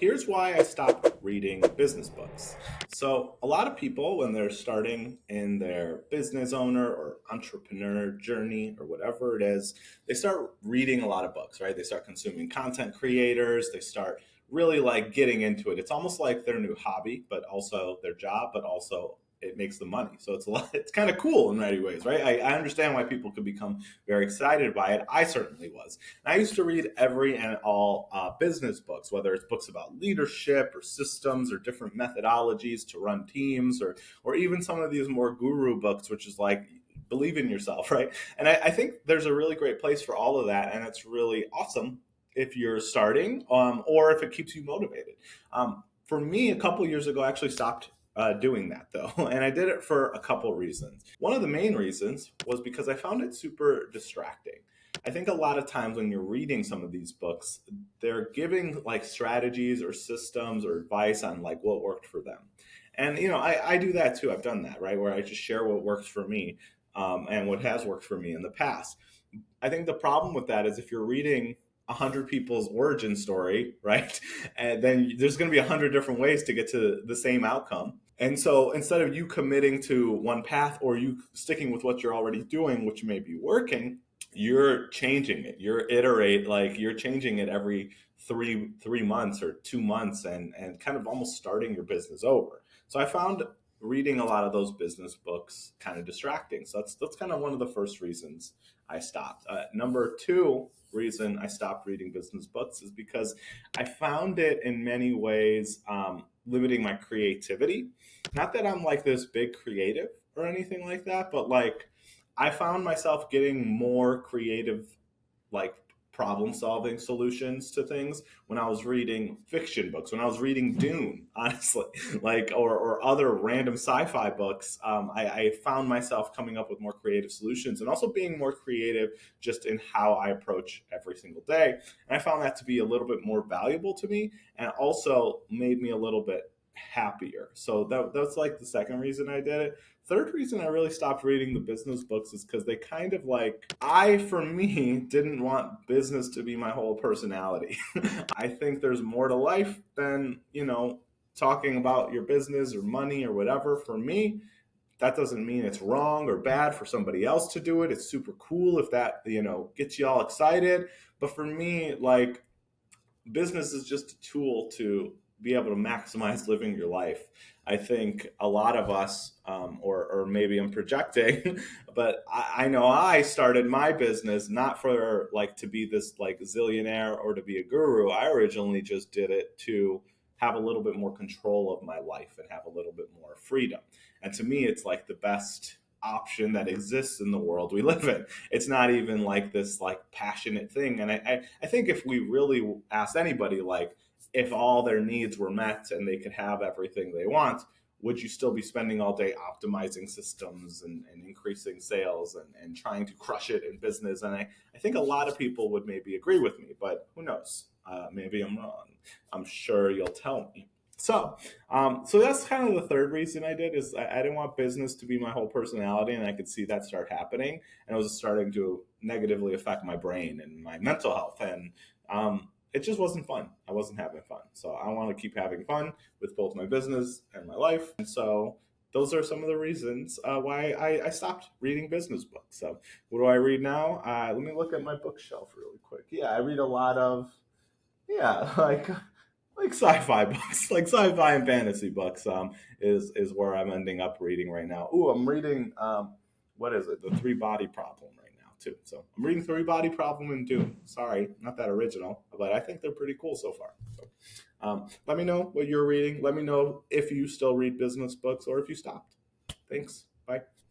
here's why I stopped reading business books. So, a lot of people, when they're starting in their business owner or entrepreneur journey or whatever it is, they start reading a lot of books, right? They start consuming content creators, they start really like getting into it. It's almost like their new hobby, but also their job, but also it makes them money. So it's a lot, it's kind of cool in many ways, right? I understand why people could become very excited by it. I certainly was. And I used to read every and all business books, whether it's books about leadership or systems or different methodologies to run teams, or even some of these more guru books, which is like believe in yourself, right? And I think there's a really great place for all of that, and it's really awesome if you're starting, or if it keeps you motivated. For me, a couple years ago, I actually stopped doing that though. And I did it for a couple reasons. One of the main reasons was because I found it super distracting. I think a lot of times when you're reading some of these books, they're giving like strategies or systems or advice on like what worked for them. And I do that too. I've done that, right? Where I just share what works for me, and what has worked for me in the past. I think the problem with that is if you're reading 100 people's origin story, right? And then there's going to be 100 different ways to get to the same outcome. And so instead of you committing to one path or you sticking with what you're already doing, which may be working, you're changing it. You're changing it every three months or 2 months, and kind of almost starting your business over. So I found reading a lot of those business books kind of distracting. So that's kind of one of the first reasons I stopped. Number two reason I stopped reading business books is because I found it in many ways limiting my creativity. Not that I'm like this big creative or anything like that, but like I found myself getting more creative, like problem solving solutions to things when I was reading fiction books, when I was reading Dune, honestly, like or other random sci-fi books. I found myself coming up with more creative solutions and also being more creative just in how I approach every single day. And I found that to be a little bit more valuable to me and also made me a little bit happier. So that's like the second reason I did it. Third reason I really stopped reading the business books is because they kind of like, for me, didn't want business to be my whole personality. I think there's more to life than, talking about your business or money or whatever. For me, that doesn't mean it's wrong or bad for somebody else to do it. It's super cool if that, gets you all excited. But for me, like, business is just a tool to be able to maximize living your life. I think a lot of us, or maybe I'm projecting, but I know I started my business not for like to be this like zillionaire or to be a guru. I originally just did it to have a little bit more control of my life and have a little bit more freedom. And to me, it's like the best option that exists in the world we live in. It's not even like this like passionate thing. And I think if we really asked anybody like if all their needs were met and they could have everything they want, would you still be spending all day optimizing systems and increasing sales and trying to crush it in business? And I think a lot of people would maybe agree with me, but who knows? Maybe I'm wrong. I'm sure you'll tell me. So that's kind of the third reason I did is I didn't want business to be my whole personality, and I could see that start happening, and it was starting to negatively affect my brain and my mental health, and it just wasn't fun. I wasn't having fun, so I want to keep having fun with both my business and my life, and so those are some of the reasons why I stopped reading business books. So what do I read now? Let me look at my bookshelf really quick. Yeah, I read a lot of yeah, like sci-fi books, like sci-fi and fantasy books, is where I'm ending up reading right now. Ooh, I'm reading what is it? The Three Body Problem right now too. So I'm reading Three Body Problem and Dune. Sorry, not that original, but I think they're pretty cool so far. So, let me know what you're reading. Let me know if you still read business books or if you stopped. Thanks. Bye.